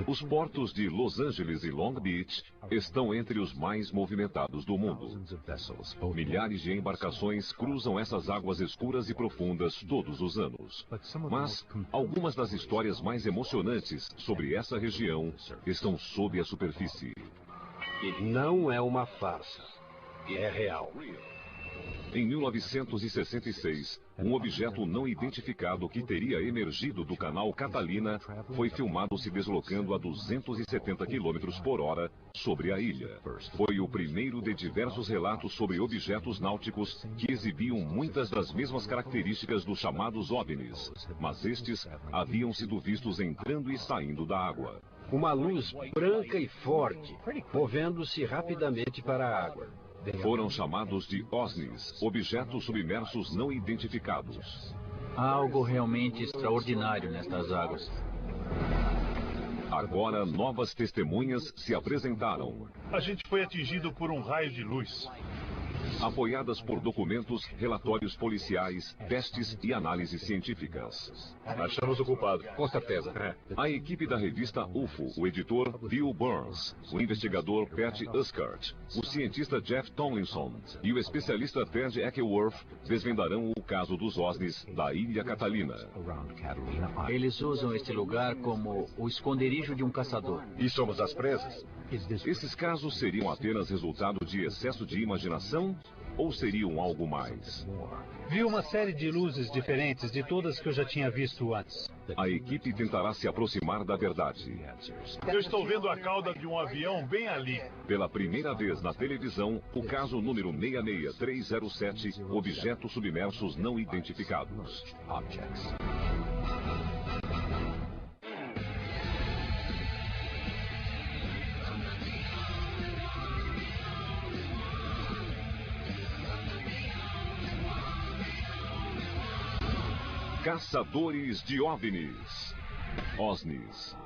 Os portos de Los Angeles e Long Beach estão entre os mais movimentados do mundo. Milhares de embarcações cruzam essas águas escuras e profundas todos os anos. Mas algumas das histórias mais emocionantes sobre essa região estão sob a superfície. Não é uma farsa. É real. Em 1966, um objeto não identificado que teria emergido do canal Catalina foi filmado se deslocando a 270 km por hora sobre a ilha. Foi o primeiro de diversos relatos sobre objetos náuticos que exibiam muitas das mesmas características dos chamados OVNIs, mas estes haviam sido vistos entrando e saindo da água. Uma luz branca e forte, movendo-se rapidamente para a água. Foram chamados de OSNIs, objetos submersos não identificados. Há algo realmente extraordinário nestas águas. Agora, novas testemunhas se apresentaram. A gente foi atingido por um raio de luz. Apoiadas por documentos, relatórios policiais, testes e análises científicas. Achamos o culpado, com certeza. A equipe da revista UFO, o editor Bill Burns, o investigador Pat Uskart, o cientista Jeff Tomlinson e o especialista Ted Eckworth desvendarão o caso dos OSNIs da Ilha Catalina. Eles usam este lugar como o esconderijo de um caçador. E somos as presas? Esses casos seriam apenas resultado de excesso de imaginação ou seriam algo mais? Vi uma série de luzes diferentes de todas que eu já tinha visto antes. A equipe tentará se aproximar da verdade. Eu estou vendo a cauda de um avião bem ali. Pela primeira vez na televisão, o caso número 66307, objetos submersos não identificados. Caçadores de OVNIs. OSNIs.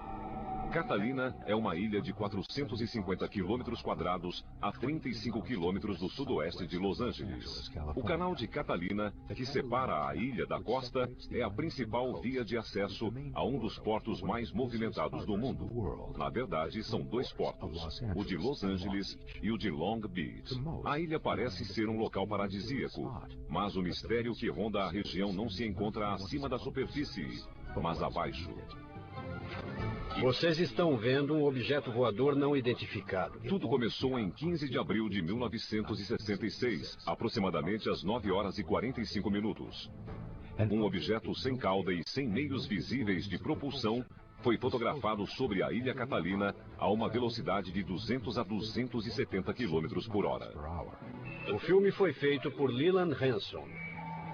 Catalina é uma ilha de 450 quilômetros quadrados a 35 quilômetros do sudoeste de Los Angeles. O canal de Catalina, que separa a ilha da costa, é a principal via de acesso a um dos portos mais movimentados do mundo. Na verdade, são dois portos, o de Los Angeles e o de Long Beach. A ilha parece ser um local paradisíaco, mas o mistério que ronda a região não se encontra acima da superfície, mas abaixo. Vocês estão vendo um objeto voador não identificado. Tudo começou em 15 de abril de 1966, aproximadamente às 9 horas e 45 minutos. Um objeto sem cauda e sem meios visíveis de propulsão foi fotografado sobre a Ilha Catalina a uma velocidade de 200 a 270 km por hora. O filme foi feito por Leland Hanson,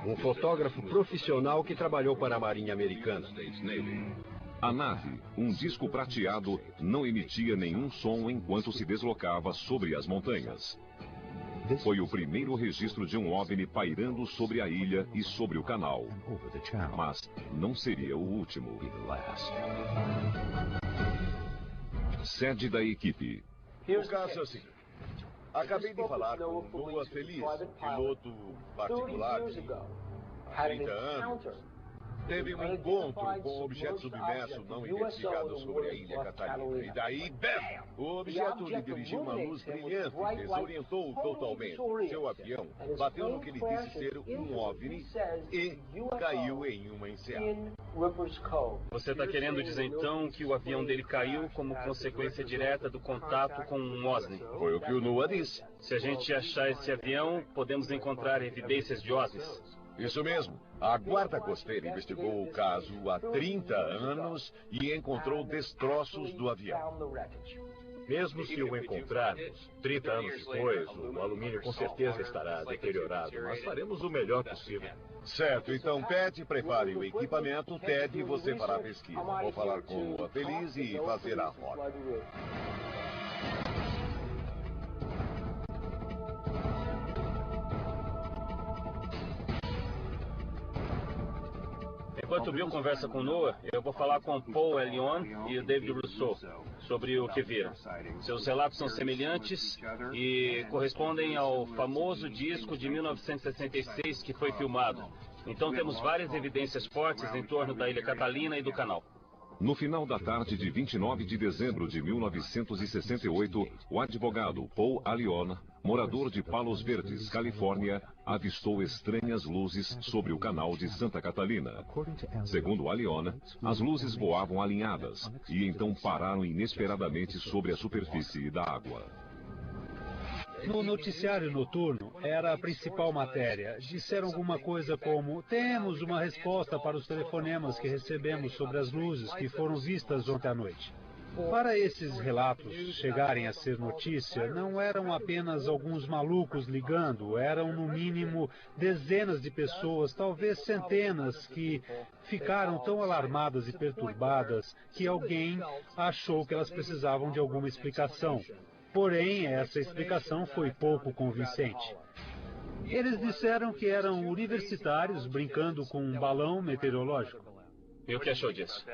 um fotógrafo profissional que trabalhou para a Marinha Americana. A nave, um disco prateado, não emitia nenhum som enquanto se deslocava sobre as montanhas. Foi o primeiro registro de um OVNI pairando sobre a ilha e sobre o canal. Mas não seria o último. Sede da equipe. O caso é assim. Acabei de falar com Noah Feliz, piloto particular de 30 anos. Teve um encontro com um objeto submerso não identificado sobre a Ilha Catalina. E daí, bam! O objeto lhe dirigiu uma luz brilhante, desorientou totalmente. Seu avião bateu no que ele disse ser um OVNI e caiu em uma enseada. Você está querendo dizer então que o avião dele caiu como consequência direta do contato com um OSNI? Foi o que o Noah disse. Se a gente achar esse avião, podemos encontrar evidências de OSNIs. Isso mesmo. A Guarda Costeira investigou o caso há 30 anos e encontrou destroços do avião. Mesmo se o encontrarmos 30 anos depois, o alumínio com certeza estará deteriorado, mas faremos o melhor possível. Certo, então Pat, prepare o equipamento. Ted, você fará a pesquisa. Vou falar com a Feliz e fazer a rota. Enquanto o Bill conversa com o Noah, eu vou falar com o Paul Elion e o David Rousseau sobre o que viram. Seus relatos são semelhantes e correspondem ao famoso disco de 1966 que foi filmado. Então temos várias evidências fortes em torno da Ilha Catalina e do canal. No final da tarde de 29 de dezembro de 1968, o advogado Paul Allione, morador de Palos Verdes, Califórnia, avistou estranhas luzes sobre o canal de Santa Catalina. Segundo Allione, as luzes voavam alinhadas e então pararam inesperadamente sobre a superfície da água. No noticiário noturno, era a principal matéria. Disseram alguma coisa como: temos uma resposta para os telefonemas que recebemos sobre as luzes que foram vistas ontem à noite. Para esses relatos chegarem a ser notícia, não eram apenas alguns malucos ligando, eram no mínimo dezenas de pessoas, talvez centenas, que ficaram tão alarmadas e perturbadas que alguém achou que elas precisavam de alguma explicação. Porém, essa explicação foi pouco convincente. Eles disseram que eram universitários brincando com um balão meteorológico. E o que achou disso?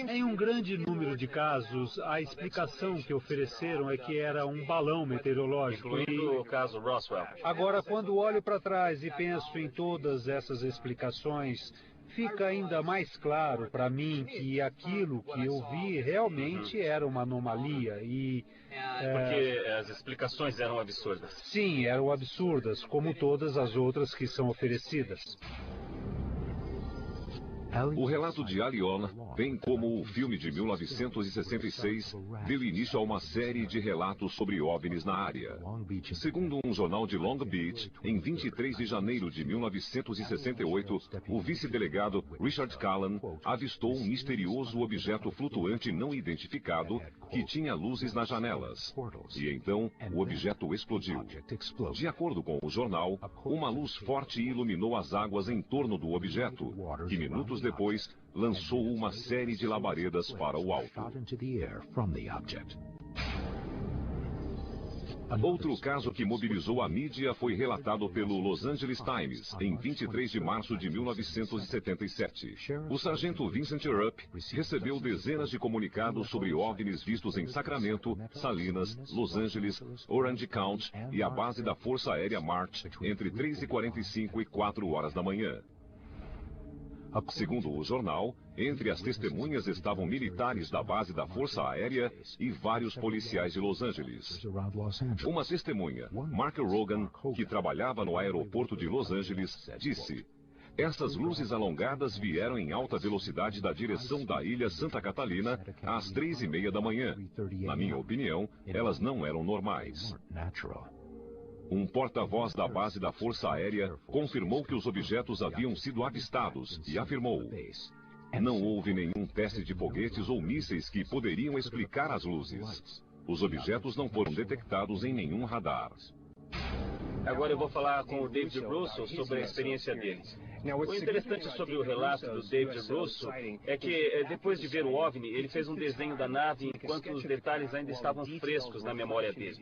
Em um grande número de casos, a explicação que ofereceram é que era um balão meteorológico. Incluindo o caso Roswell. Agora, quando olho para trás e penso em todas essas explicações, fica ainda mais claro para mim que aquilo que eu vi realmente era uma anomalia e... Porque as explicações eram absurdas. Sim, eram absurdas, como todas as outras que são oferecidas. O relato de Allione, bem como o filme de 1966, deu início a uma série de relatos sobre OVNIs na área. Segundo um jornal de Long Beach, em 23 de janeiro de 1968, o vice-delegado Richard Callan avistou um misterioso objeto flutuante não identificado que tinha luzes nas janelas. E então, o objeto explodiu. De acordo com o jornal, uma luz forte iluminou as águas em torno do objeto, que minutos depois lançou uma série de labaredas para o alto. Outro caso que mobilizou a mídia foi relatado pelo Los Angeles Times em 23 de março de 1977. O sargento Vincent Rupp recebeu dezenas de comunicados sobre OVNIs vistos em Sacramento, Salinas, Los Angeles, Orange County e a base da Força Aérea March entre 3h45 e 4 horas da manhã. Segundo o jornal, entre as testemunhas estavam militares da base da Força Aérea e vários policiais de Los Angeles. Uma testemunha, Mark Rogan, que trabalhava no aeroporto de Los Angeles, disse: essas luzes alongadas vieram em alta velocidade da direção da ilha Santa Catalina às 3h30 da manhã. Na minha opinião, elas não eram normais. Um porta-voz da base da Força Aérea confirmou que os objetos haviam sido avistados e afirmou: não houve nenhum teste de foguetes ou mísseis que poderiam explicar as luzes. Os objetos não foram detectados em nenhum radar. Agora eu vou falar com o David Russo sobre a experiência dele. O interessante sobre o relato do David Russo é que, depois de ver o OVNI, ele fez um desenho da nave enquanto os detalhes ainda estavam frescos na memória dele.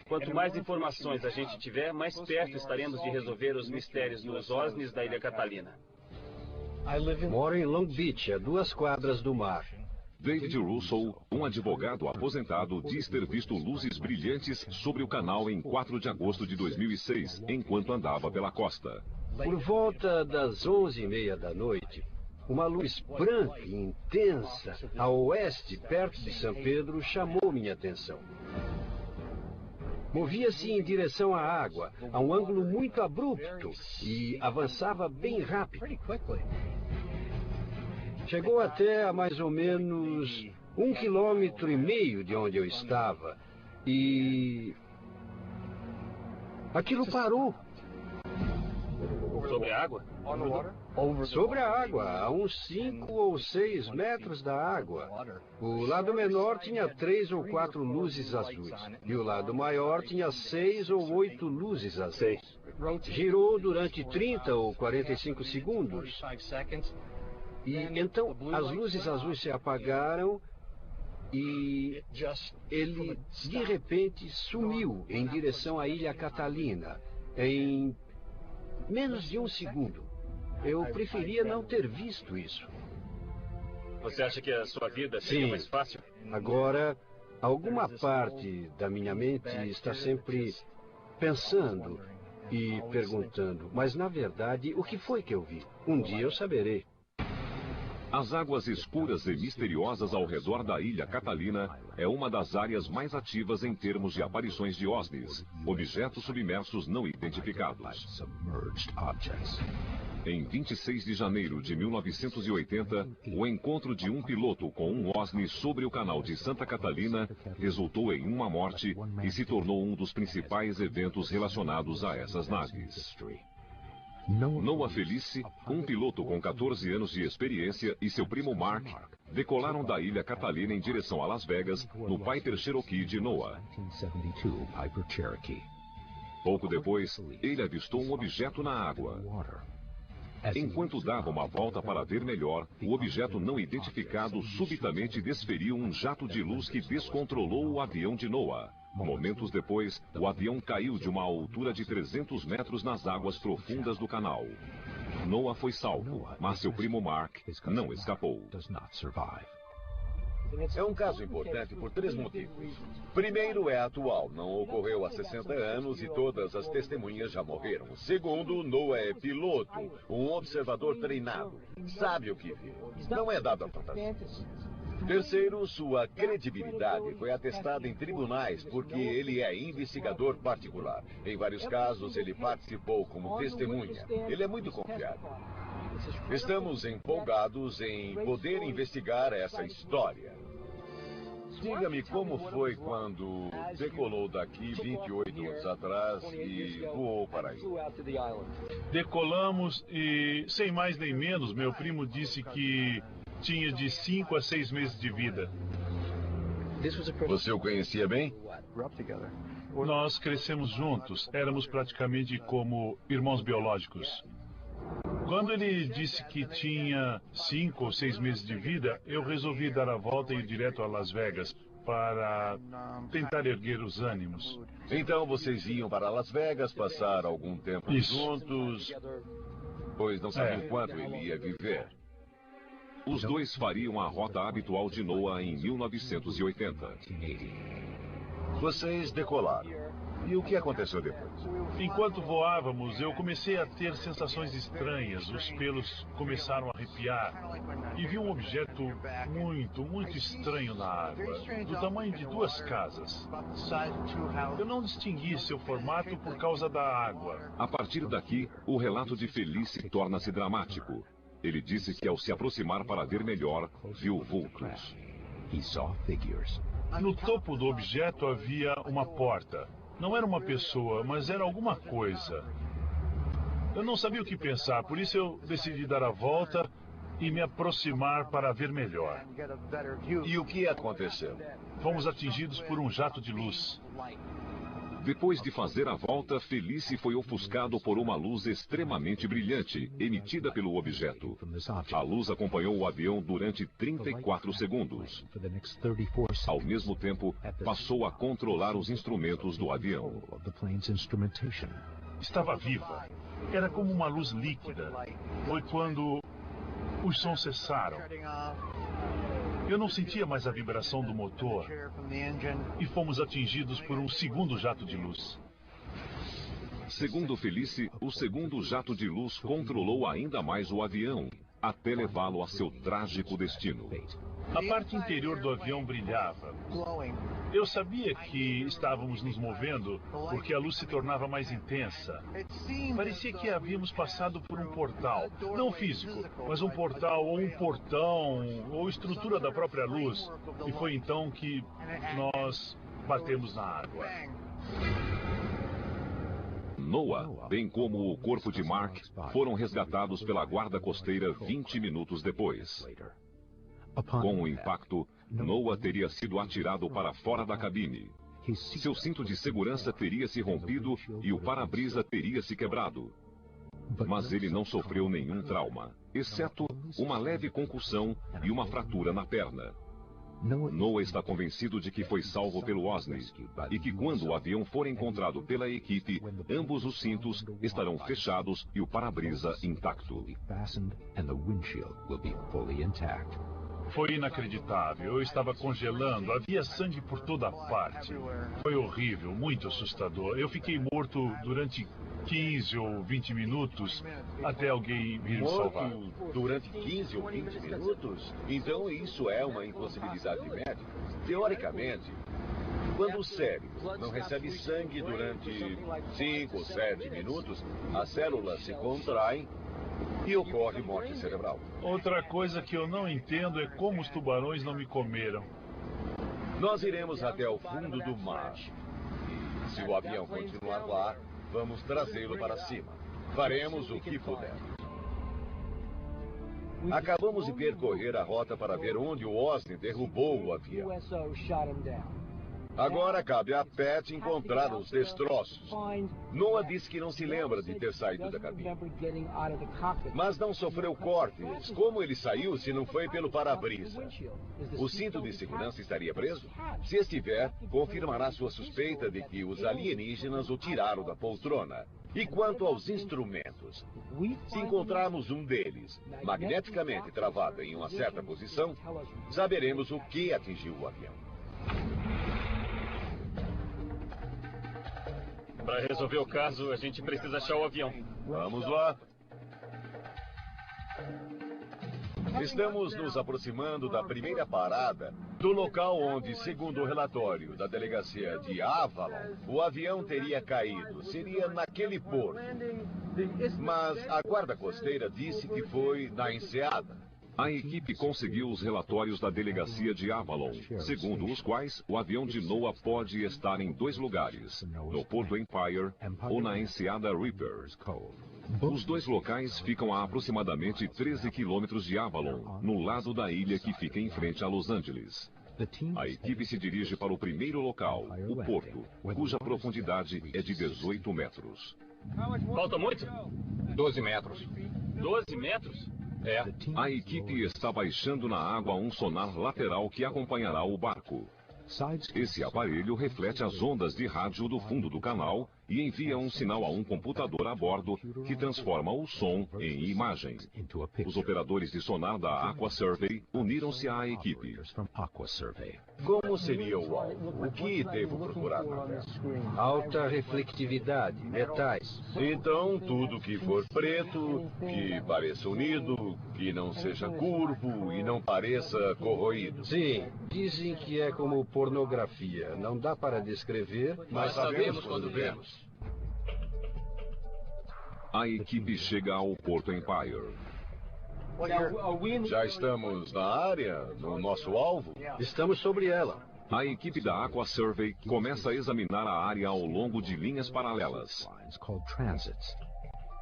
Quanto mais informações a gente tiver, mais perto estaremos de resolver os mistérios dos OVNIs da Ilha Catalina. Moro em Long Beach, a 2 quadras do mar. David Russo, um advogado aposentado, diz ter visto luzes brilhantes sobre o canal em 4 de agosto de 2006, enquanto andava pela costa. Por volta das 11h30 da noite, uma luz branca e intensa a oeste, perto de São Pedro, chamou minha atenção. Movia-se em direção à água, a um ângulo muito abrupto, e avançava bem rápido. Chegou até a mais ou menos 1,5 km de onde eu estava, e aquilo parou. Sobre a água? Sobre a água, a uns 5 ou 6 metros da água. O lado menor tinha 3 ou 4 luzes azuis, e o lado maior tinha 6 ou 8 luzes azuis. Girou durante 30 ou 45 segundos. E então as luzes azuis se apagaram e ele de repente sumiu em direção à Ilha Catalina em menos de 1 segundo. Eu preferia não ter visto isso. Você acha que a sua vida seria mais fácil? Agora, alguma parte da minha mente está sempre pensando e perguntando, mas na verdade, o que foi que eu vi? Um dia eu saberei. As águas escuras e misteriosas ao redor da ilha Catalina é uma das áreas mais ativas em termos de aparições de OSNIs, objetos submersos não identificados. Em 26 de janeiro de 1980, o encontro de um piloto com um OSNI sobre o canal de Santa Catalina resultou em uma morte e se tornou um dos principais eventos relacionados a essas naves. Noah Felice, um piloto com 14 anos de experiência, e seu primo Mark decolaram da ilha Catalina em direção a Las Vegas, no Piper Cherokee de Noah. Pouco depois, ele avistou um objeto na água. Enquanto dava uma volta para ver melhor, o objeto não identificado subitamente desferiu um jato de luz que descontrolou o avião de Noah. Momentos depois, o avião caiu de uma altura de 300 metros nas águas profundas do canal. Noah foi salvo, mas seu primo Mark não escapou. É um caso importante por 3 motivos. Primeiro, é atual, não ocorreu há 60 anos e todas as testemunhas já morreram. Segundo, Noah é piloto, um observador treinado, sabe o que viu, não é dado a fantasia. Terceiro, sua credibilidade foi atestada em tribunais porque ele é investigador particular. Em vários casos, ele participou como testemunha. Ele é muito confiável. Estamos empolgados em poder investigar essa história. Diga-me como foi quando decolou daqui 28 anos atrás e voou para aí. Decolamos e, sem mais nem menos, meu primo disse que tinha de 5 a 6 meses de vida. Você o conhecia bem? Nós crescemos juntos, éramos praticamente como irmãos biológicos. Quando ele disse que tinha 5 ou 6 meses de vida, eu resolvi dar a volta e ir direto a Las Vegas para tentar erguer os ânimos. Então vocês iam para Las Vegas, passar algum tempo juntos, pois não sabiam quanto ele ia viver. Os dois fariam a rota habitual de Noah em 1980. Vocês decolaram. E o que aconteceu depois? Enquanto voávamos, eu comecei a ter sensações estranhas. Os pelos começaram a arrepiar. E vi um objeto muito estranho na água, do tamanho de 2 casas. Eu não distingui seu formato por causa da água. A partir daqui, o relato de Felice torna-se dramático. Ele disse que ao se aproximar para ver melhor, viu vultos. No topo do objeto havia uma porta. Não era uma pessoa, mas era alguma coisa. Eu não sabia o que pensar, por isso eu decidi dar a volta e me aproximar para ver melhor. E o que aconteceu? Fomos atingidos por um jato de luz. Depois de fazer a volta, Felice foi ofuscado por uma luz extremamente brilhante, emitida pelo objeto. A luz acompanhou o avião durante 34 segundos. Ao mesmo tempo, passou a controlar os instrumentos do avião. Estava viva. Era como uma luz líquida. Foi quando os sons cessaram. Eu não sentia mais a vibração do motor e fomos atingidos por um segundo jato de luz. Segundo Felice, o segundo jato de luz controlou ainda mais o avião, até levá-lo a seu trágico destino. A parte interior do avião brilhava. Eu sabia que estávamos nos movendo porque a luz se tornava mais intensa. Parecia que havíamos passado por um portal, não físico, mas um portal ou um portão ou estrutura da própria luz. E foi então que nós batemos na água. Noah, bem como o corpo de Mark, foram resgatados pela guarda costeira 20 minutos depois. Com o impacto, Noah teria sido atirado para fora da cabine. Seu cinto de segurança teria se rompido e o para-brisa teria se quebrado. Mas ele não sofreu nenhum trauma, exceto uma leve concussão e uma fratura na perna. Noah está convencido de que foi salvo pelo OSNI e que quando o avião for encontrado pela equipe, ambos os cintos estarão fechados e o para-brisa intacto. Foi inacreditável. Eu estava congelando, havia sangue por toda parte. Foi horrível, muito assustador. Eu fiquei morto durante 15 ou 20 minutos até alguém vir me salvar. Morto durante 15 ou 20 minutos? Então isso é uma impossibilidade médica. Teoricamente, quando o cérebro não recebe sangue durante 5 ou 7 minutos, as células se contraem e ocorre morte cerebral. Outra coisa que eu não entendo é como os tubarões não me comeram. Nós iremos até o fundo do mar. E se o avião continuar lá, vamos trazê-lo para cima. Faremos o que pudermos. Acabamos de percorrer a rota para ver onde o Osni derrubou o avião. Agora cabe a Pat encontrar os destroços. Noah disse que não se lembra de ter saído da cabine. Mas não sofreu cortes. Como ele saiu se não foi pelo para-brisa? O cinto de segurança estaria preso? Se estiver, confirmará sua suspeita de que os alienígenas o tiraram da poltrona. E quanto aos instrumentos? Se encontrarmos um deles magneticamente travado em uma certa posição, saberemos o que atingiu o avião. Para resolver o caso, a gente precisa achar o avião. Vamos lá. Estamos nos aproximando da primeira parada do local onde, segundo o relatório da delegacia de Avalon, o avião teria caído. Seria naquele porto. Mas a guarda costeira disse que foi na enseada. A equipe conseguiu os relatórios da delegacia de Avalon, segundo os quais o avião de Noah pode estar em 2 lugares, no Porto Empire ou na enseada Reaper. Os 2 locais ficam a aproximadamente 13 quilômetros de Avalon, no lado da ilha que fica em frente a Los Angeles. A equipe se dirige para o primeiro local, o porto, cuja profundidade é de 18 metros. Falta muito? 12 metros. 12 metros? É. A equipe está baixando na água um sonar lateral que acompanhará o barco. Esse aparelho reflete as ondas de rádio do fundo do canal e envia um sinal a um computador a bordo que transforma o som em imagem. Os operadores de sonar da Aqua Survey uniram-se à equipe. Como seria o alvo? O que devo procurar na tela? Alta reflectividade, metais. Então, tudo que for preto, que pareça unido, que não seja curvo e não pareça corroído. Sim, dizem que é como pornografia. Não dá para descrever, Mas sabemos quando vemos. A equipe chega ao Porto Empire. Já estamos na área, no nosso alvo? estamos sobre ela. A equipe da Aqua Survey começa a examinar a área ao longo de linhas paralelas.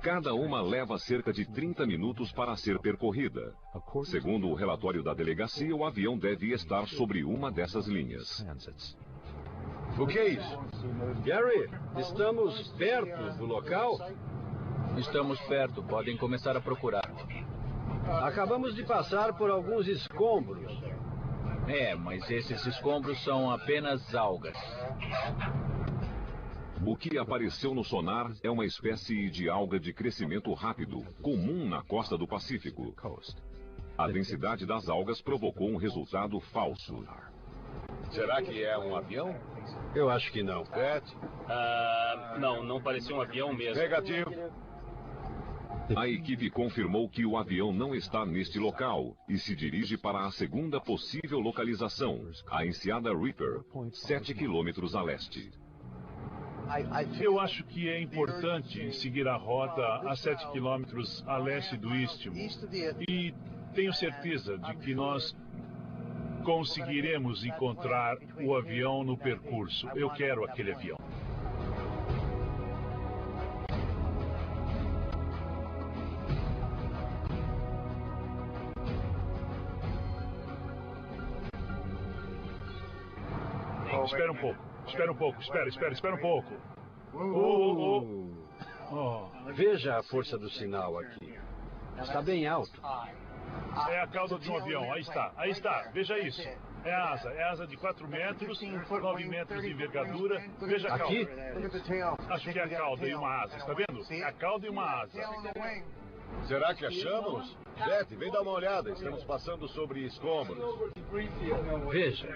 Cada uma leva cerca de 30 minutos para ser percorrida. Segundo o relatório da delegacia, o avião deve estar sobre uma dessas linhas. O que é isso? Gary, estamos perto do local? Estamos perto, podem começar a procurar. Acabamos de passar por alguns escombros. É, mas esses escombros são apenas algas. O que apareceu no sonar é uma espécie de alga de crescimento rápido, comum na costa do Pacífico. A densidade das algas provocou um resultado falso. Será que é um avião? Eu acho que não. Pat? Não parecia um avião mesmo. Negativo. A equipe confirmou que o avião não está neste local e se dirige para a segunda possível localização, a enseada Reaper, 7 quilômetros a leste. Eu acho que é importante seguir a rota a 7 quilômetros a leste do istmo. E tenho certeza de que nós conseguiremos encontrar o avião no percurso. Eu quero aquele avião. Espera um pouco. Espera um pouco. Veja a força do sinal aqui. Está bem alto. É a cauda de um avião, aí está, veja isso. É a asa de 4 metros, 9 metros de envergadura. Veja a cauda. Aqui? Acho que é a cauda e uma asa, está vendo? É a cauda e uma asa. Será que achamos? Jet, vem dar uma olhada. Estamos passando sobre escombros. Veja.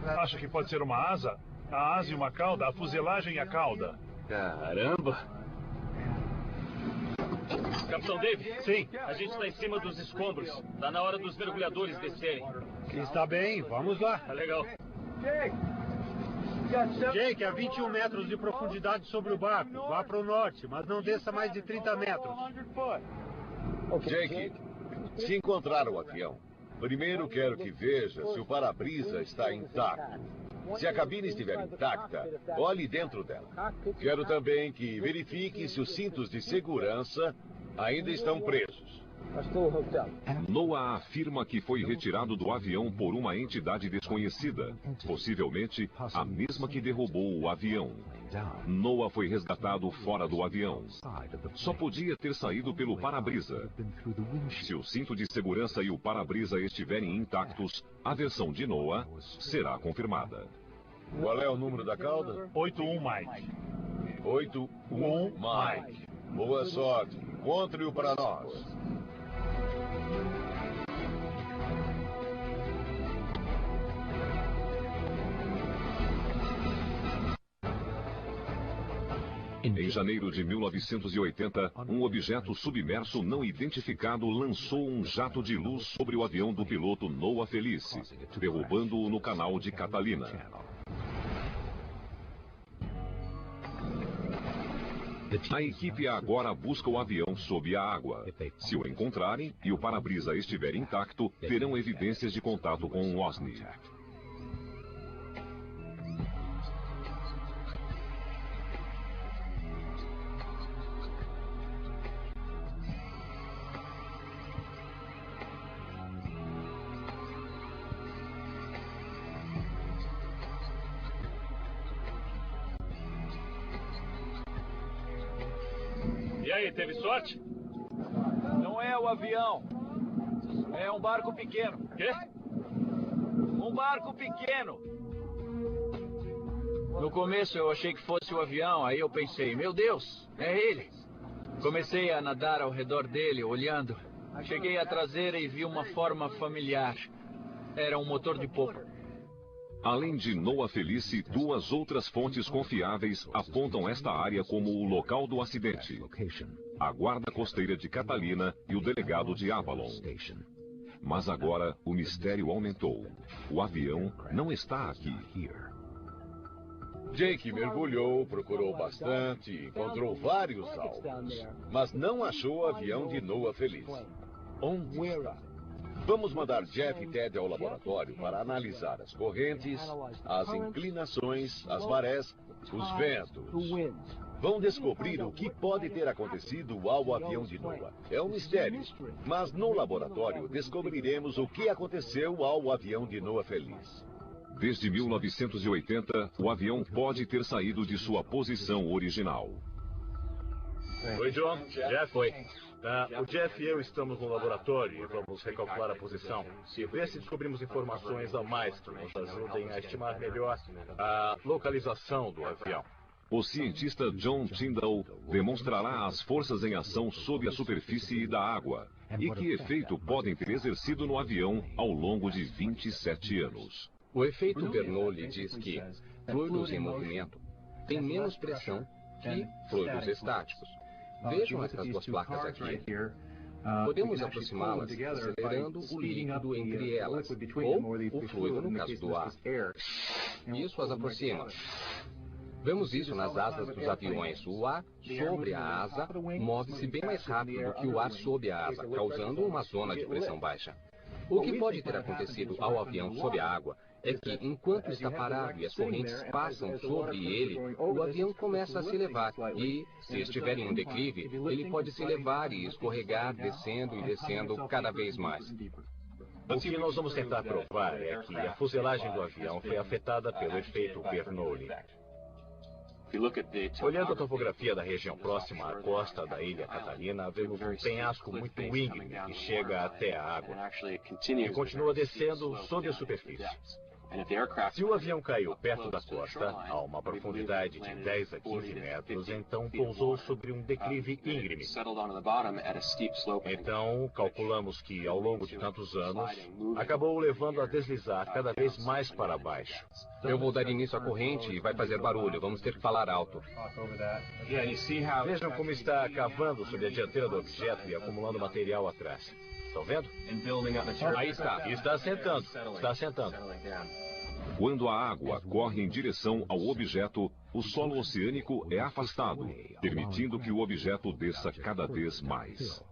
Acha que pode ser uma asa? A asa e uma cauda, a fuselagem e a cauda. Caramba! Capitão Dave? Sim. A gente está em cima dos escombros. Tá na hora dos mergulhadores descerem. Está bem, vamos lá. Tá legal. Jake, a 21 metros de profundidade sobre o barco. Vá para o norte, mas não desça mais de 30 metros. Jake, se encontrar o avião, primeiro quero que veja se o para-brisa está intacto. Se a cabine estiver intacta, olhe dentro dela. Quero também que verifique se os cintos de segurança ainda estão presos. NOAA afirma que foi retirado do avião por uma entidade desconhecida, possivelmente a mesma que derrubou o avião. NOAA foi resgatado fora do avião. Só podia ter saído pelo para-brisa. Se o cinto de segurança e o para-brisa estiverem intactos, a versão de NOAA será confirmada. Qual é o número da cauda? 81 Mike. 81 Mike. Boa sorte. Encontre-o para nós. Em janeiro de 1980, um objeto submerso não identificado lançou um jato de luz sobre o avião do piloto Noah Felice, derrubando-o no canal de Catalina. A equipe agora busca o avião sob a água. Se o encontrarem e o para-brisa estiver intacto, terão evidências de contato com o OSNI. E aí, teve sorte? Não é o avião. É um barco pequeno. Quê? Um barco pequeno. No começo eu achei que fosse o avião, aí eu pensei, meu Deus, é ele. Comecei a nadar ao redor dele, olhando. Cheguei à traseira e vi uma forma familiar. Era um motor de popa. Além de Noah Felice, duas outras fontes confiáveis apontam esta área como o local do acidente: a guarda costeira de Catalina e o delegado de Avalon. Mas agora o mistério aumentou. O avião não está aqui. Jake mergulhou, procurou bastante, encontrou vários alvos, mas não achou o avião de Noah Felice. Onde está? Vamos mandar Jeff e Ted ao laboratório para analisar as correntes, as inclinações, as marés, os ventos. Vão descobrir o que pode ter acontecido ao avião de Noah. É um mistério, mas no laboratório descobriremos o que aconteceu ao avião de Noah Felice. Desde 1980, o avião pode ter saído de sua posição original. Oi, John. Jeff. Oi. O Jeff e eu estamos no laboratório e vamos recalcular a posição e ver se descobrimos informações a mais que nos ajudem a estimar melhor a localização do avião. O cientista John Tyndall demonstrará as forças em ação sob a superfície da água e que efeito podem ter exercido no avião ao longo de 27 anos. O efeito Bernoulli diz que fluidos em movimento têm menos pressão que fluidos estáticos. Vejam essas duas placas aqui. Podemos aproximá-las acelerando o líquido entre elas, ou o fluido no caso do ar. Isso as aproxima. Vemos isso nas asas dos aviões. O ar sobre a asa move-se bem mais rápido do que o ar sob a asa, causando uma zona de pressão baixa. O que pode ter acontecido ao avião sob a água é que, enquanto está parado e as correntes passam sobre ele, o avião começa a se elevar. E, se estiver em um declive, ele pode se elevar e escorregar, descendo e descendo cada vez mais. O que nós vamos tentar provar é que a fuselagem do avião foi afetada pelo efeito Bernoulli. Olhando a topografia da região próxima à costa da ilha Catalina, vemos um penhasco muito íngreme que chega até a água e continua descendo sob a superfície. Se o avião caiu perto da costa, a uma profundidade de 10 a 15 metros, então pousou sobre um declive íngreme. Então, calculamos que, ao longo de tantos anos, acabou o levando a deslizar cada vez mais para baixo. Eu vou dar início à corrente e vai fazer barulho. Vamos ter que falar alto. Vejam como está cavando sobre a dianteira do objeto e acumulando material atrás. Estão vendo? Aí está. Está assentando. Está assentando. Quando a água corre em direção ao objeto, o solo oceânico é afastado, permitindo que o objeto desça cada vez mais.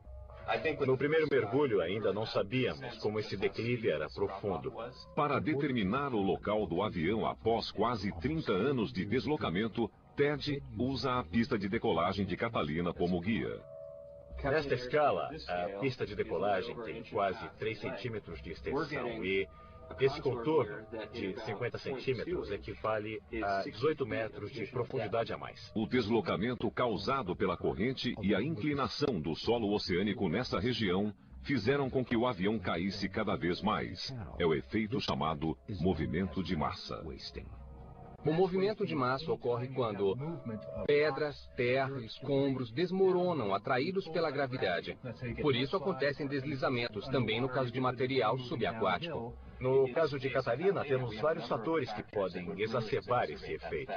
No primeiro mergulho ainda não sabíamos como esse declive era profundo. Para determinar o local do avião após quase 30 anos de deslocamento, Ted usa a pista de decolagem de Catalina como guia. Nesta escala, a pista de decolagem tem quase 3 centímetros de extensão e esse contorno de 50 centímetros equivale a 18 metros de profundidade a mais. O deslocamento causado pela corrente e a inclinação do solo oceânico nessa região fizeram com que o avião caísse cada vez mais. É o efeito chamado movimento de massa. O movimento de massa ocorre quando pedras, terra, escombros desmoronam atraídos pela gravidade. Por isso acontecem deslizamentos, também no caso de material subaquático. No caso de Catalina, temos vários fatores que podem exacerbar esse efeito.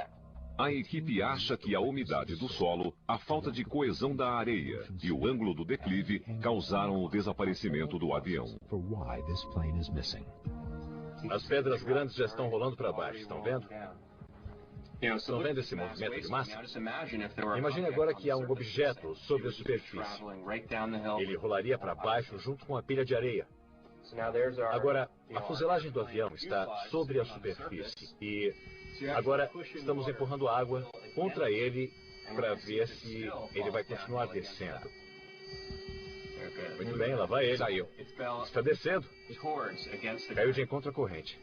A equipe acha que a umidade do solo, a falta de coesão da areia e o ângulo do declive causaram o desaparecimento do avião. As pedras grandes já estão rolando para baixo, estão vendo? Estão vendo esse movimento de massa? Imagine agora que há um objeto sobre a superfície. Ele rolaria para baixo junto com a pilha de areia. Agora, a fuselagem do avião está sobre a superfície e agora estamos empurrando a água contra ele para ver se ele vai continuar descendo. Muito bem, lá vai ele. Saiu. Está descendo. Caiu de encontro à corrente.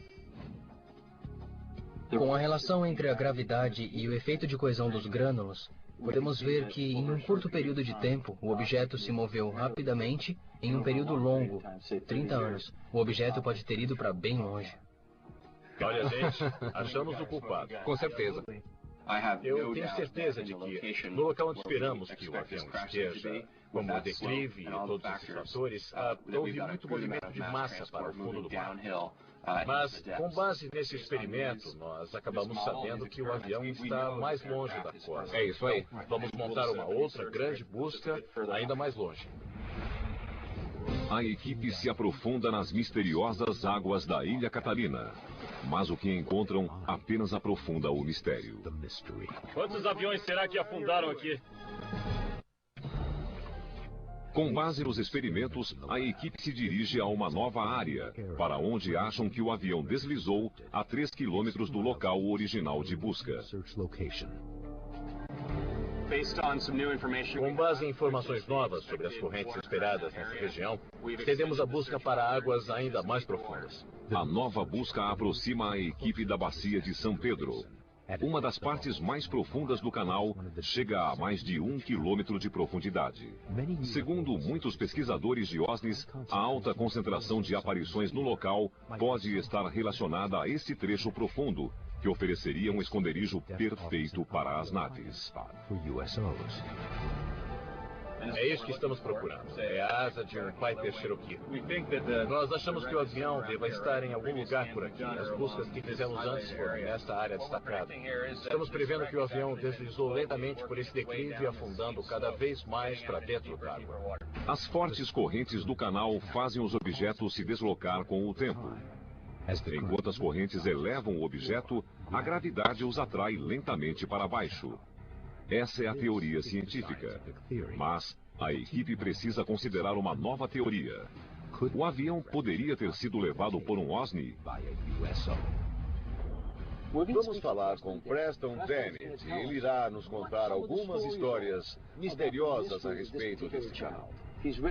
Com a relação entre a gravidade e o efeito de coesão dos grânulos, podemos ver que em um curto período de tempo, o objeto se moveu rapidamente. Em um período longo, 30 anos, o objeto pode ter ido para bem longe. Olha, gente, achamos o culpado. Com certeza. Eu tenho certeza de que, no local onde esperamos que o avião esteja, como o declive e todos esses fatores, houve muito movimento de massa para o fundo do mar. Mas, com base nesse experimento, nós acabamos sabendo que o avião está mais longe da costa. É isso aí. Vamos montar uma outra grande busca ainda mais longe. A equipe se aprofunda nas misteriosas águas da Ilha Catalina. Mas o que encontram apenas aprofunda o mistério. Quantos aviões será que afundaram aqui? Com base nos experimentos, a equipe se dirige a uma nova área, para onde acham que o avião deslizou a 3 quilômetros do local original de busca. Com base em informações novas sobre as correntes esperadas nessa região, estendemos a busca para águas ainda mais profundas. A nova busca aproxima a equipe da bacia de São Pedro. Uma das partes mais profundas do canal chega a mais de 1 quilômetro de profundidade. Segundo muitos pesquisadores de OSNIs, a alta concentração de aparições no local pode estar relacionada a esse trecho profundo, que ofereceria um esconderijo perfeito para as naves. É isso que estamos procurando. É a asa de um Piper Cherokee. Nós achamos que o avião deva estar em algum lugar por aqui. As buscas que fizemos antes foram nesta área destacada. Estamos prevendo que o avião deslizou lentamente por esse declive, afundando cada vez mais para dentro d'água. As fortes correntes do canal fazem os objetos se deslocar com o tempo. Enquanto as correntes elevam o objeto, a gravidade os atrai lentamente para baixo. Essa é a teoria científica. Mas a equipe precisa considerar uma nova teoria. O avião poderia ter sido levado por um OSNI? Vamos falar com Preston Bennett. Ele irá nos contar algumas histórias misteriosas a respeito desse canal.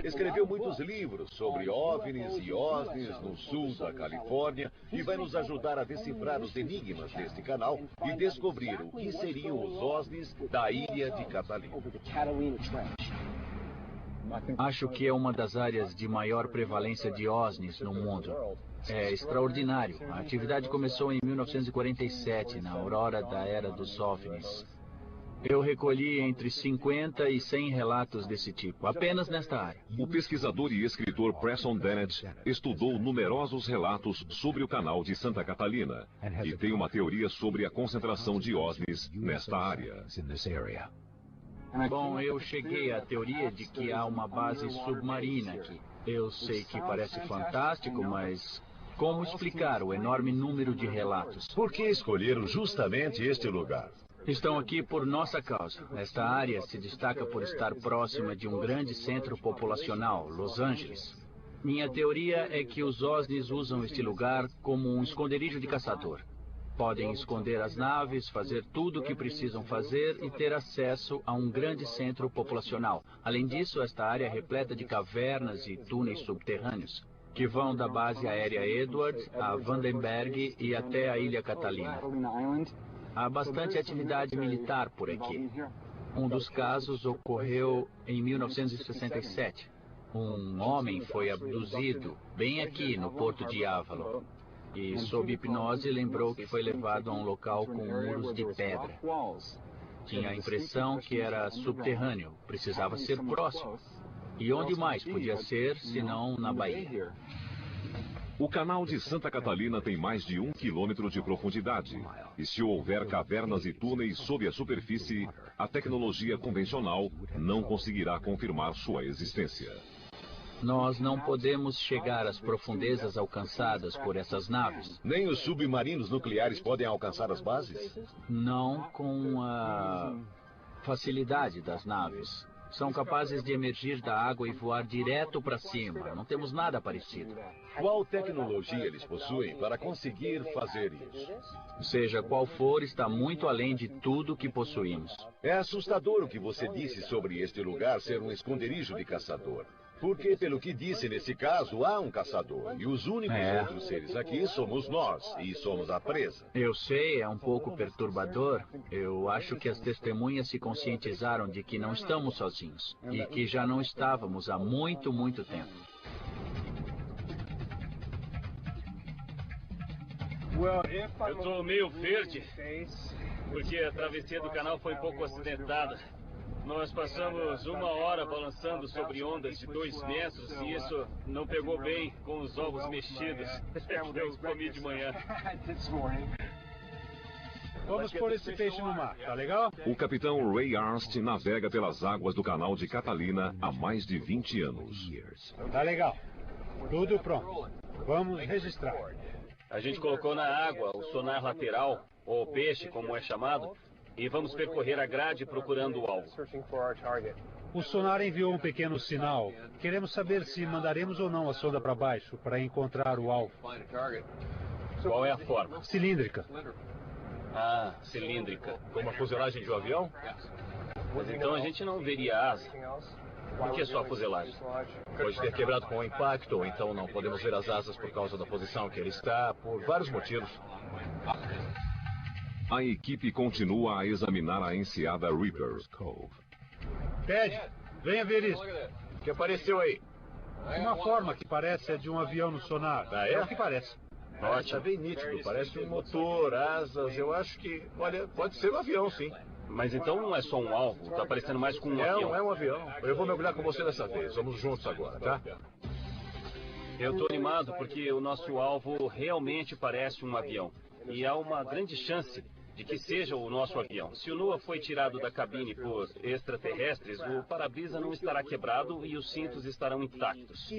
Escreveu muitos livros sobre OVNIs e OSNIs no sul da Califórnia e vai nos ajudar a decifrar os enigmas deste canal e descobrir o que seriam os OSNIs da ilha de Catalina. Acho que é uma das áreas de maior prevalência de OSNIs no mundo. É extraordinário. A atividade começou em 1947, na aurora da era dos OVNIs. Eu recolhi entre 50 e 100 relatos desse tipo, apenas nesta área. O pesquisador e escritor Preston Dennett estudou numerosos relatos sobre o canal de Santa Catalina e tem uma teoria sobre a concentração de OSNIs nesta área. Bom, eu cheguei à teoria de que há uma base submarina aqui. Eu sei que parece fantástico, mas como explicar o enorme número de relatos? Por que escolheram justamente este lugar? Estão aqui por nossa causa. Esta área se destaca por estar próxima de um grande centro populacional, Los Angeles. Minha teoria é que os OSNIs usam este lugar como um esconderijo de caçador. Podem esconder as naves, fazer tudo o que precisam fazer e ter acesso a um grande centro populacional. Além disso, esta área é repleta de cavernas e túneis subterrâneos, que vão da base aérea Edward a Vandenberg e até a Ilha Catalina. Há bastante atividade militar por aqui. Um dos casos ocorreu em 1967. Um homem foi abduzido bem aqui no porto de Avalon. E, sob hipnose, lembrou que foi levado a um local com muros de pedra. Tinha a impressão que era subterrâneo, precisava ser próximo. E onde mais podia ser, senão na Bahia? O canal de Santa Catalina tem mais de 1 quilômetro de profundidade. E se houver cavernas e túneis sob a superfície, a tecnologia convencional não conseguirá confirmar sua existência. Nós não podemos chegar às profundezas alcançadas por essas naves. Nem os submarinos nucleares podem alcançar as bases? Não com a facilidade das naves. São capazes de emergir da água e voar direto para cima. Não temos nada parecido. Qual tecnologia eles possuem para conseguir fazer isso? Seja qual for, está muito além de tudo que possuímos. É assustador o que você disse sobre este lugar ser um esconderijo de caçador. Porque, pelo que disse nesse caso, há um caçador. E os únicos outros seres aqui somos nós. E somos a presa. Eu sei, é um pouco perturbador. Eu acho que as testemunhas se conscientizaram de que não estamos sozinhos. E que já não estávamos há muito, muito tempo. Eu estou meio verde, porque a travessia do canal foi um pouco acidentada. Nós passamos 1 hora balançando sobre ondas de 2 metros e isso não pegou bem com os ovos mexidos que eu comi de manhã. Vamos pôr esse peixe no mar, tá legal? O capitão Ray Arnst navega pelas águas do canal de Catalina há mais de 20 anos. Tá legal. Tudo pronto. Vamos registrar. A gente colocou na água o sonar lateral, ou peixe, como é chamado, e vamos percorrer a grade procurando o alvo. O sonar enviou um pequeno sinal. Queremos saber se mandaremos ou não a sonda para baixo para encontrar o alvo. Qual é a forma? Cilíndrica. Ah, cilíndrica. Como a fuselagem de um avião? Mas então a gente não veria asa. Por que só a fuselagem? Pode ter quebrado com o impacto, ou então não podemos ver as asas por causa da posição que ele está, por vários motivos. A equipe continua a examinar a enseada Reaper. Ted, venha ver isso. O que apareceu aí? Uma forma que parece a de um avião no sonar. Ah, é? É o que parece. Está bem nítido, parece um motor, asas, eu acho que, olha, pode ser um avião, sim. Mas então não é só um alvo, está parecendo mais com um avião. É um avião. Eu vou mergulhar com você dessa vez, vamos juntos agora, tá? Eu estou animado porque o nosso alvo realmente parece um avião. E há uma grande chance de que seja o nosso avião. Se o NOAA foi tirado da cabine por extraterrestres, o para-brisa não estará quebrado e os cintos estarão intactos.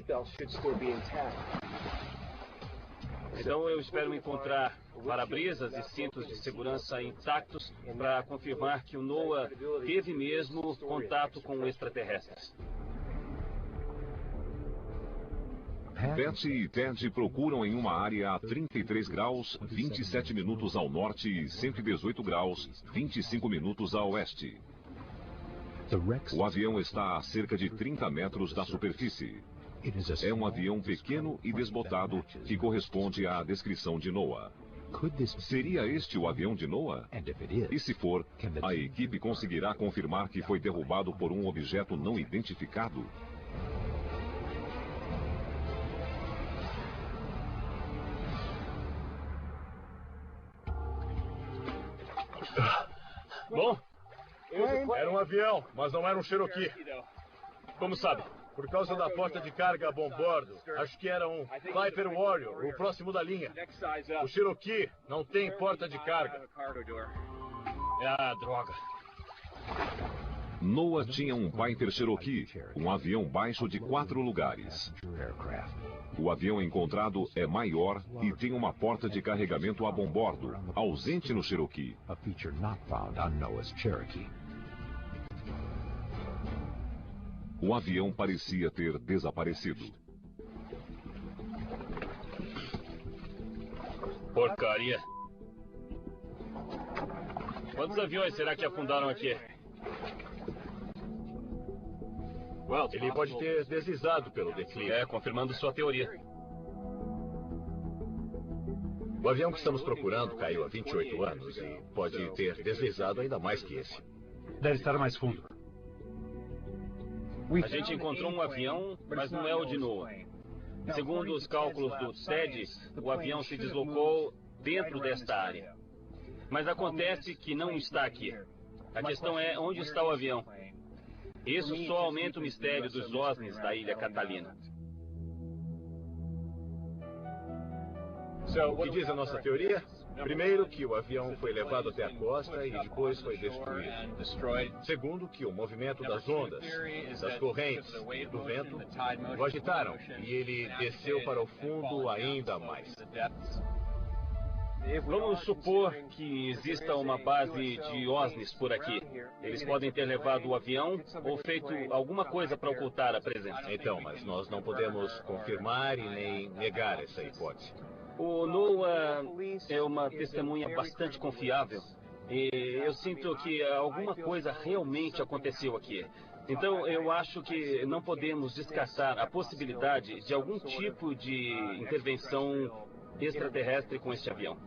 Então eu espero encontrar para-brisas e cintos de segurança intactos para confirmar que o NOAA teve mesmo contato com extraterrestres. Betsy e Ted procuram em uma área a 33 graus, 27 minutos ao norte e 118 graus, 25 minutos a oeste. O avião está a cerca de 30 metros da superfície. É um avião pequeno e desbotado que corresponde à descrição de NOAA. Seria este o avião de NOAA? E se for, a equipe conseguirá confirmar que foi derrubado por um objeto não identificado? Bom, era um avião, mas não era um Cherokee. Como sabe? Por causa da porta de carga a bombordo, acho que era um Viper Warrior, o próximo da linha. O Cherokee não tem porta de carga. Ah, droga. Noah tinha um Viper Cherokee, um avião baixo de 4 lugares. O avião encontrado é maior e tem uma porta de carregamento a bombordo, ausente no Cherokee. O avião parecia ter desaparecido. Porcaria. Quantos aviões será que afundaram aqui? Ele pode ter deslizado pelo declive. Confirmando sua teoria. O avião que estamos procurando caiu há 28 anos e pode ter deslizado ainda mais que esse. Deve estar mais fundo. A gente encontrou um avião, mas não é o de Noah. Segundo os cálculos do TED, o avião se deslocou dentro desta área. Mas acontece que não está aqui. A questão é onde está o avião. Isso só aumenta o mistério dos OSNIs da Ilha Catalina. O que diz a nossa teoria? Primeiro, que o avião foi levado até a costa e depois foi destruído. Segundo, que o movimento das ondas, das correntes, do vento, o agitaram e ele desceu para o fundo ainda mais. Vamos supor que exista uma base de OSNIs por aqui. Eles podem ter levado o avião ou feito alguma coisa para ocultar a presença. Então, mas nós não podemos confirmar e nem negar essa hipótese. O Noah é uma testemunha bastante confiável. E eu sinto que alguma coisa realmente aconteceu aqui. Então, eu acho que não podemos descartar a possibilidade de algum tipo de intervenção extraterrestre com este avião.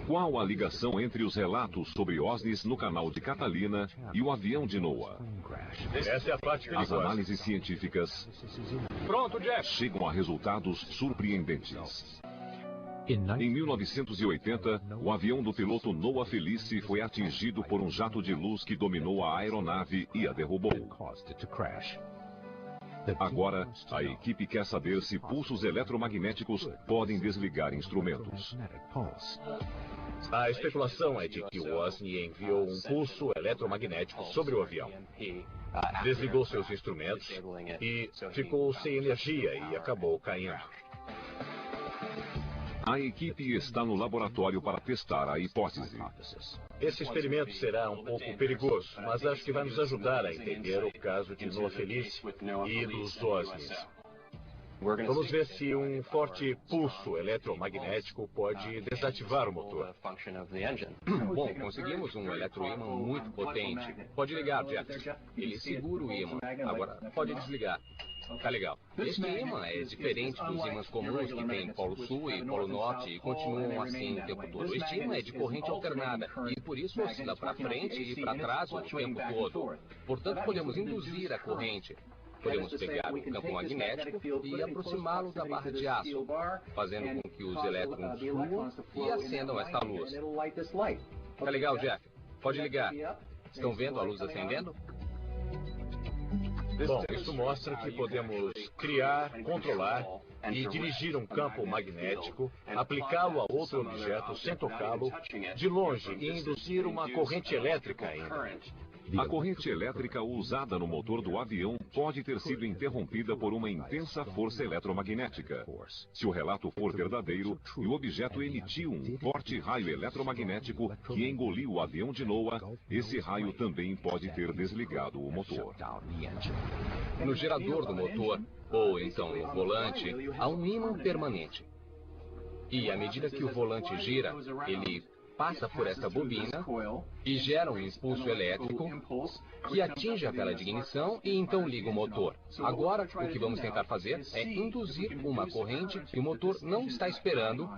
Qual a ligação entre os relatos sobre OSNIs no canal de Catalina e o avião de Noah? Essa é a parte perigosa. As análises científicas chegam a resultados surpreendentes. Em 1980, o avião do piloto Noah Felice foi atingido por um jato de luz que dominou a aeronave e a derrubou. Agora, a equipe quer saber se pulsos eletromagnéticos podem desligar instrumentos. A especulação é de que o OSNI enviou um pulso eletromagnético sobre o avião. Desligou seus instrumentos e ficou sem energia e acabou caindo. A equipe está no laboratório para testar a hipótese. Esse experimento será um pouco perigoso, mas acho que vai nos ajudar a entender o caso de Noah Felice e dos OSNIs. Vamos ver se um forte pulso eletromagnético pode desativar o motor. Bom, conseguimos um eletroímã muito potente. Pode ligar, Jeff. Ele segura o ímã. Agora, pode desligar. Tá legal. Este ímã é diferente dos ímãs comuns que tem polo sul e polo norte e continuam assim o tempo todo. Este ímã é de corrente alternada e por isso oscila para frente e para trás o tempo todo. Portanto, podemos induzir a corrente. Podemos pegar o campo magnético e aproximá-lo da barra de aço, fazendo com que os elétrons fluam e acendam esta luz. Tá legal, Jeff? Pode ligar. Estão vendo a luz acendendo? Bom, isso mostra que podemos criar, controlar e dirigir um campo magnético, aplicá-lo a outro objeto sem tocá-lo, de longe e induzir uma corrente elétrica ainda. A corrente elétrica usada no motor do avião pode ter sido interrompida por uma intensa força eletromagnética. Se o relato for verdadeiro e o objeto emitiu um forte raio eletromagnético que engoliu o avião de Noah, esse raio também pode ter desligado o motor. No gerador do motor, ou então no volante, há um ímã permanente. E à medida que o volante gira, ele passa por esta bobina e gera um impulso elétrico que atinge a vela de ignição e então liga o motor. Agora, o que vamos tentar fazer é induzir uma corrente que o motor não está esperando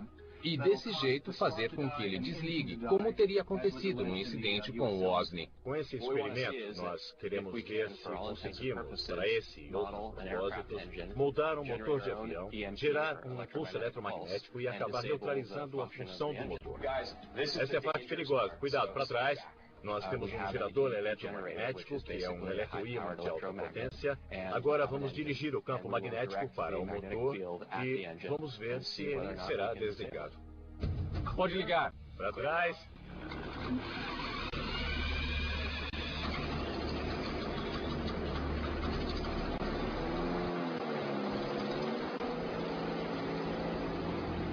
e desse jeito fazer com que ele desligue, como teria acontecido no incidente com o OSNI. Com esse experimento, nós queremos ver se conseguimos, para esse e outros propósitos, moldar um motor de avião, gerar um impulso eletromagnético e acabar neutralizando a função do motor. Essa é a parte perigosa. Cuidado, para trás. Nós temos um gerador eletromagnético, que é um eletroímã de alta potência. Agora vamos dirigir o campo magnético para o motor e vamos ver se ele será desligado. Pode ligar. Para trás.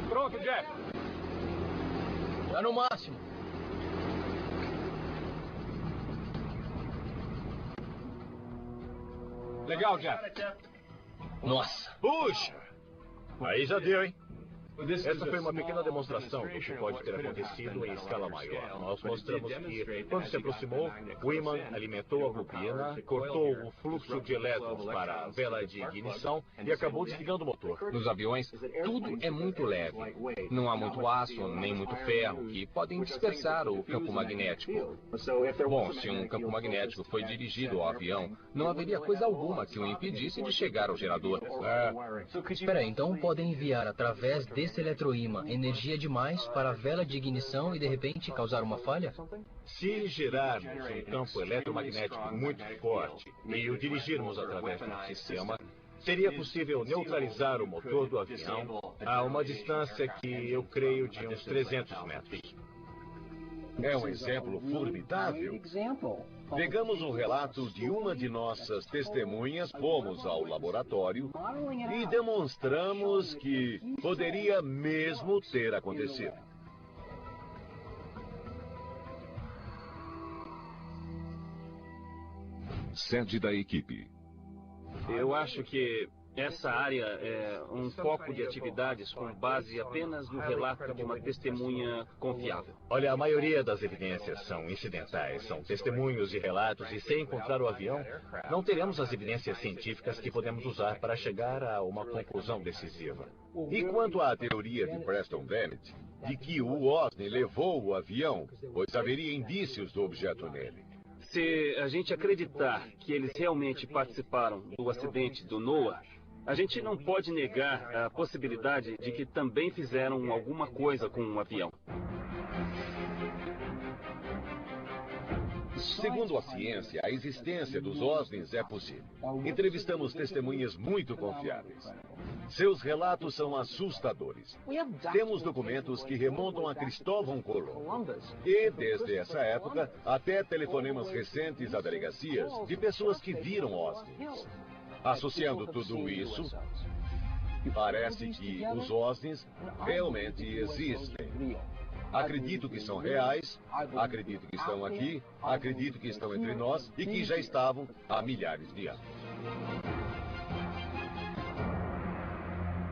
Pronto, Jeff. Tá no máximo. Legal, Jeff. Nossa. Puxa! Aí já deu, hein? Essa foi uma pequena demonstração do que pode ter acontecido em escala maior. Nós mostramos que, quando se aproximou, o ímã alimentou a bobina, cortou o fluxo de elétrons para a vela de ignição e acabou desligando o motor. Nos aviões, tudo é muito leve. Não há muito aço, nem muito ferro, que podem dispersar o campo magnético. Bom, se um campo magnético foi dirigido ao avião, não haveria coisa alguma que o impedisse de chegar ao gerador. Espera aí, então podem enviar através desse eletroímã energia demais para a vela de ignição e de repente causar uma falha? Se gerarmos um campo eletromagnético muito forte e o dirigirmos através do sistema, seria possível neutralizar o motor do avião a uma distância que eu creio de uns 300 metros. É um exemplo formidável. Pegamos um relato de uma de nossas testemunhas, fomos ao laboratório e demonstramos que poderia mesmo ter acontecido. Sede da equipe. Eu acho que essa área é um foco de atividades com base apenas no relato de uma testemunha confiável. Olha, a maioria das evidências são incidentais, são testemunhos e relatos, e sem encontrar o avião, não teremos as evidências científicas que podemos usar para chegar a uma conclusão decisiva. E quanto à teoria de Preston Bennett, de que o OSNI levou o avião, pois haveria indícios do objeto nele? Se a gente acreditar que eles realmente participaram do acidente do NOAA, a gente não pode negar a possibilidade de que também fizeram alguma coisa com um avião. Segundo a ciência, a existência dos OSNIs é possível. Entrevistamos testemunhas muito confiáveis. Seus relatos são assustadores. Temos documentos que remontam a Cristóvão Colombo. E, desde essa época, até telefonemas recentes a delegacias de pessoas que viram OSNIs. Associando tudo isso, parece que os OSNIs realmente existem. Acredito que são reais, acredito que estão aqui, acredito que estão entre nós e que já estavam há milhares de anos.